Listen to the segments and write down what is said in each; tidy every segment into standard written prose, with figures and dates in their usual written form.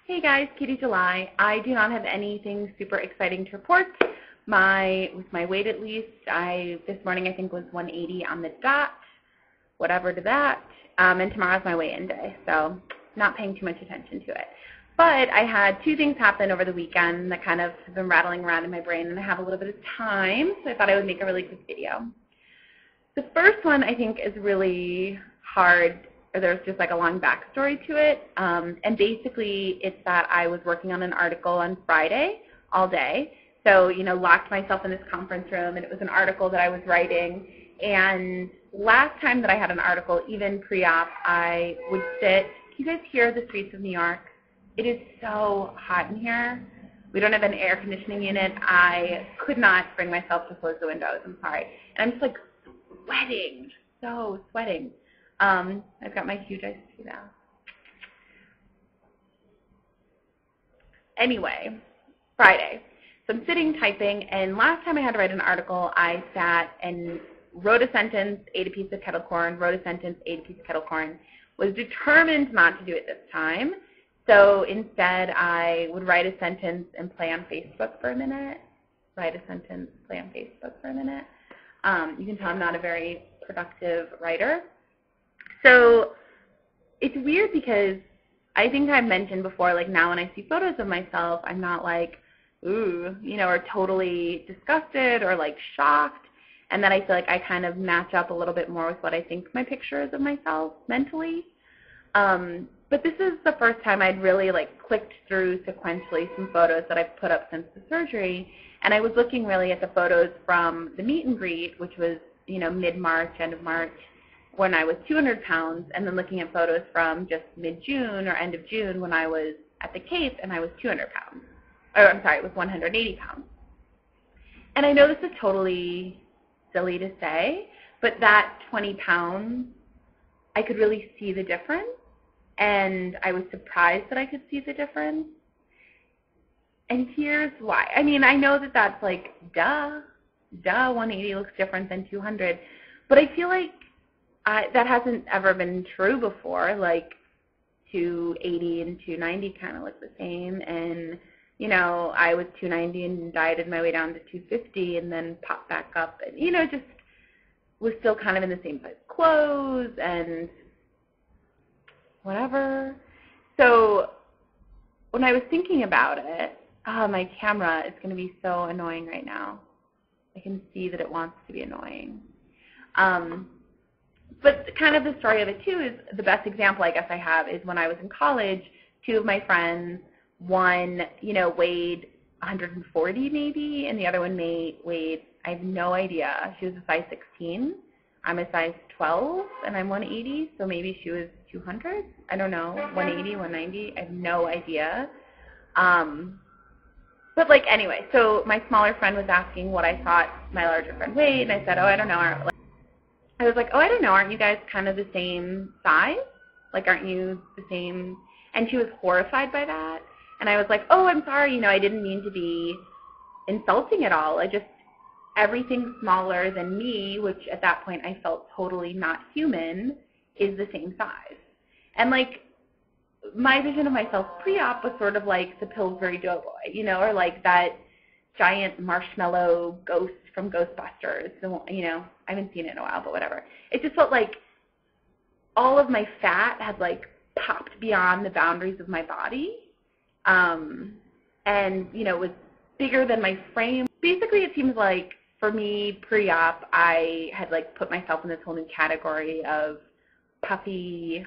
Hey guys, katiejuly. I do not have anything super exciting to report. With my weight at least, this morning I think was 180 on the dot, whatever to that, and tomorrow's my weigh-in day, so not paying too much attention to it. But I had two things happen over the weekend that kind of have been rattling around in my brain, and I have a little bit of time, so I thought I would make a really quick video. The first one I think is really hard. There's just like a long backstory to it, and basically it's that I was working on an article on Friday all day, so locked myself in this conference room, and it was an article that I was writing. And last time that I had an article, even pre-op, I would sit. Can you guys hear the streets of New York? It is so hot in here. We don't have an air conditioning unit. I could not bring myself to close the windows. I'm sorry, and I'm just like sweating, so sweating. I've got my huge iced tea now. Anyway, Friday. So I'm sitting typing, and last time I had to write an article, I sat and wrote a sentence, ate a piece of kettle corn, wrote a sentence, ate a piece of kettle corn, was determined not to do it this time. So instead, I would write a sentence and play on Facebook for a minute. Write a sentence, play on Facebook for a minute. You can tell I'm not a very productive writer. So it's weird because I think I've mentioned before, like now when I see photos of myself, I'm not like, ooh, or totally disgusted or like shocked. And then I feel like I kind of match up a little bit more with what I think my picture is of myself mentally. But this is the first time I'd really like clicked through sequentially some photos that I've put up since the surgery. And I was looking really at the photos from the meet and greet, which was, mid-March, end of March, when I was 200 pounds, and then looking at photos from just mid-June or end of June when I was at the Cape and I was 200 pounds. Or I'm sorry, it was 180 pounds. And I know this is totally silly to say, but that 20 pounds, I could really see the difference, and I was surprised that I could see the difference. And here's why. I mean, I know that that's like, duh, 180 looks different than 200, but I feel like that hasn't ever been true before. Like 280 and 290 kind of look the same, and I was 290 and dieted my way down to 250 and then popped back up, and just was still kind of in the same size clothes and whatever. So when I was thinking about it, my camera is going to be so annoying right now. I can see that it wants to be annoying. But kind of the story of it, too, is the best example I guess I have is when I was in college, two of my friends, one, weighed 140 maybe, and the other one weighed, I have no idea. She was a size 16. I'm a size 12, and I'm 180, so maybe she was 200. I don't know, 180, 190. I have no idea. But, anyway, so my smaller friend was asking what I thought my larger friend weighed, and I said, oh, I don't know. I was like, oh, I don't know, aren't you guys kind of the same size? Like, aren't you the same? And she was horrified by that. And I was like, oh, I'm sorry, I didn't mean to be insulting at all. Everything smaller than me, which at that point I felt totally not human, is the same size. And, my vision of myself pre-op was sort of like the Pillsbury Doughboy, or like that giant marshmallow ghost from Ghostbusters. I haven't seen it in a while, but whatever. It just felt like all of my fat had popped beyond the boundaries of my body, and was bigger than my frame. Basically, it seems like for me pre-op, I had put myself in this whole new category of puffy,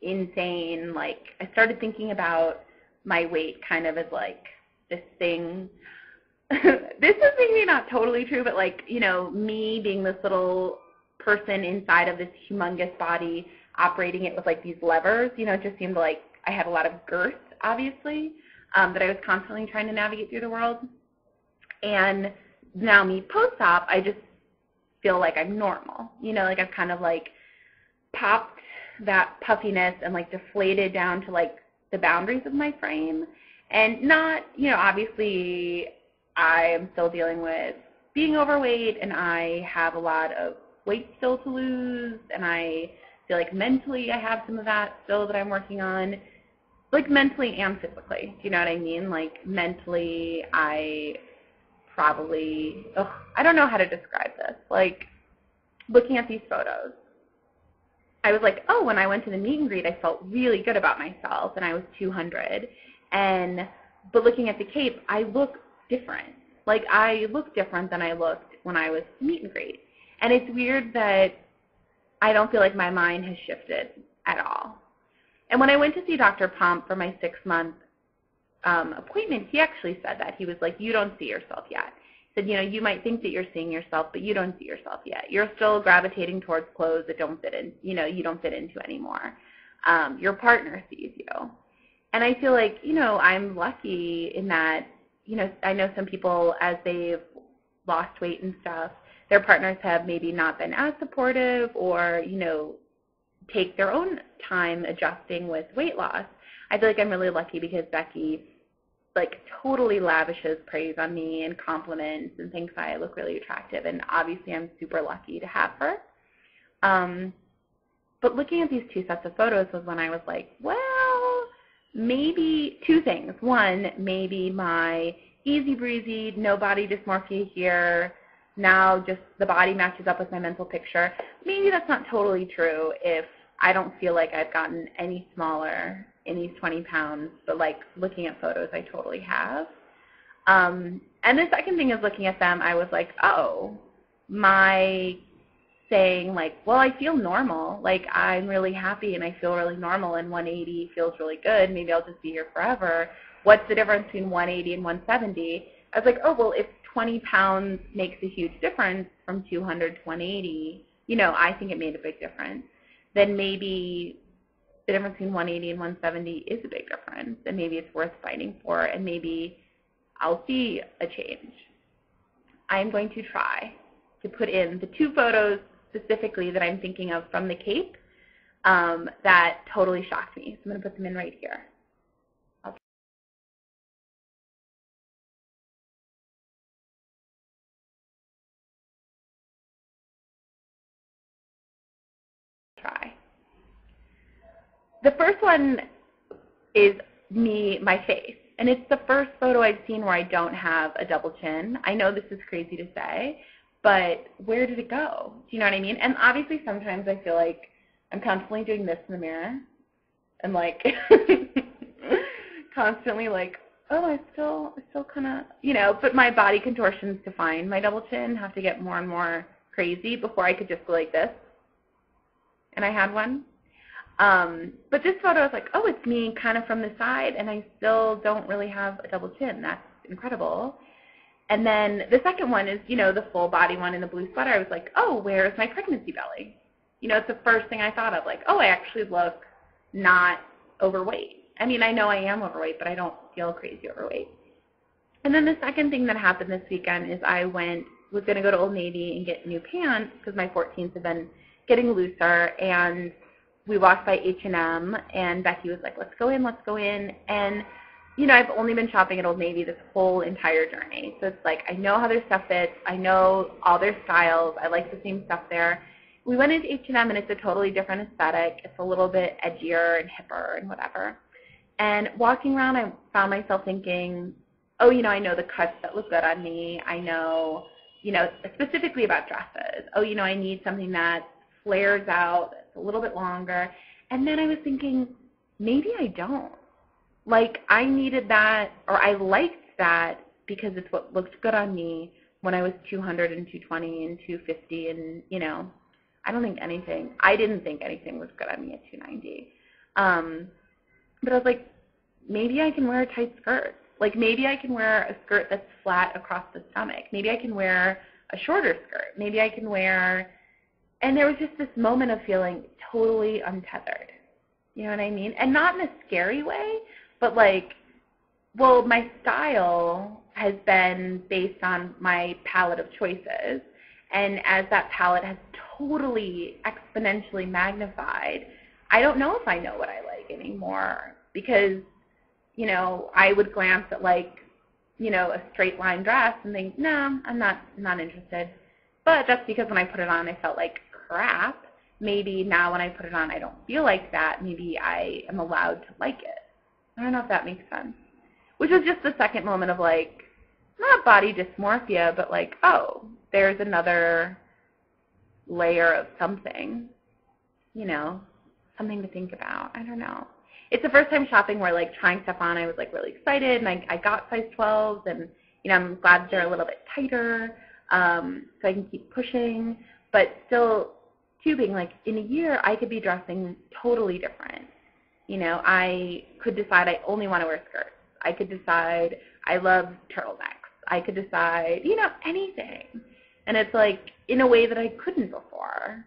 insane. I started thinking about my weight kind of as this thing. This is maybe not totally true, but me being this little person inside of this humongous body, operating it with these levers, it just seemed like I had a lot of girth, obviously, that I was constantly trying to navigate through the world. And now me post-op, I just feel like I'm normal. I've kind of popped that puffiness and deflated down to the boundaries of my frame. And not, obviously I am still dealing with being overweight, and I have a lot of weight still to lose, and I feel like mentally I have some of that still that I'm working on. like mentally and physically. Do you know what I mean? Like mentally, I probably, I don't know how to describe this. Like looking at these photos, I was like, oh, when I went to the meet and greet, I felt really good about myself, and I was 200. But looking at the cape, I look different. Like I look different than I looked when I was meet and greet. And it's weird that I don't feel like my mind has shifted at all. And when I went to see Dr. Pomp for my 6-month appointment, he actually said that. He was like, you don't see yourself yet. He said, you know, you might think that you're seeing yourself, but you don't see yourself yet. You're still gravitating towards clothes that don't fit in, you know, you don't fit into anymore. Your partner sees you. And I feel like, you know, I'm lucky in that, you know, I know some people as they've lost weight and stuff, their partners have maybe not been as supportive or, you know, take their own time adjusting with weight loss. I feel like I'm really lucky because Becky, like, totally lavishes praise on me and compliments and thinks I look really attractive. And obviously I'm super lucky to have her. But looking at these 2 sets of photos was when I was like, well, maybe 2 things. One, maybe my easy breezy, no body dysmorphia here, now just the body matches up with my mental picture. Maybe that's not totally true if I don't feel like I've gotten any smaller in these 20 pounds, but like looking at photos, I totally have. And the second thing is looking at them, I was like, oh, my saying like, well, I feel normal. Like I'm really happy and I feel really normal and 180 feels really good. Maybe I'll just be here forever. What's the difference between 180 and 170? I was like, oh, well, if 20 pounds makes a huge difference from 200 to 180, you know, I think it made a big difference. Then maybe the difference between 180 and 170 is a big difference, and maybe it's worth fighting for, and maybe I'll see a change. I'm going to try to put in the 2 photos specifically that I'm thinking of from the Cape that totally shocked me. So I'm going to put them in right here. I'll try. The first one is me, my face. And it's the first photo I've seen where I don't have a double chin. I know this is crazy to say, but where did it go? Do you know what I mean? And obviously sometimes I feel like I'm constantly doing this in the mirror and like constantly like, oh, I still kind of, you know, but my body contortions to find my double chin have to get more and more crazy before I could just go like this. And I had one. But this photo, I was like, oh, it's me kind of from the side, and I still don't really have a double chin. That's incredible. And then the second one is, you know, the full body one in the blue sweater. I was like, oh, where's my pregnancy belly? You know, it's the first thing I thought of, like, oh, I actually look not overweight. I mean, I know I am overweight, but I don't feel crazy overweight. And then the second thing that happened this weekend is I was going to go to Old Navy and get new pants because my 14s have been getting looser, and we walked by H&M, and Becky was like, let's go in. And, you know, I've only been shopping at Old Navy this whole entire journey. So it's like I know how their stuff fits. I know all their styles. I like the same stuff there. We went into H&M, and it's a totally different aesthetic. It's a little bit edgier and hipper and whatever. And walking around, I found myself thinking, oh, you know, I know the cuts that look good on me. I know, you know, specifically about dresses. Oh, you know, I need something that flares out, that's a little bit longer. And then I was thinking, maybe I don't. Like, I needed that, or I liked that because it's what looked good on me when I was 200 and 220 and 250 and, you know, I didn't think anything was good on me at 290. But I was like, maybe I can wear a tight skirt. Like, maybe I can wear a skirt that's flat across the stomach. Maybe I can wear a shorter skirt. Maybe I can wear, and there was just this moment of feeling totally untethered. You know what I mean? And not in a scary way, but like, well, my style has been based on my palette of choices. And as that palette has totally exponentially magnified, I don't know if I know what I like anymore because, you know, I would glance at like, you know, a straight line dress and think, no, I'm not interested. But that's because when I put it on, I felt like crap. Maybe now when I put it on, I don't feel like that. Maybe I am allowed to like it. I don't know if that makes sense. Which was just the second moment of, like, not body dysmorphia, but like, oh, there's another layer of something, you know, something to think about. I don't know. It's the first time shopping where, like, trying stuff on, I was, like, really excited, and I got size 12s, and, you know, I'm glad they're a little bit tighter, so I can keep pushing, but still, too, being like, in a year, I could be dressing totally different. You know, I could decide I only want to wear skirts. I could decide I love turtlenecks. I could decide, you know, anything. And it's like, in a way that I couldn't before.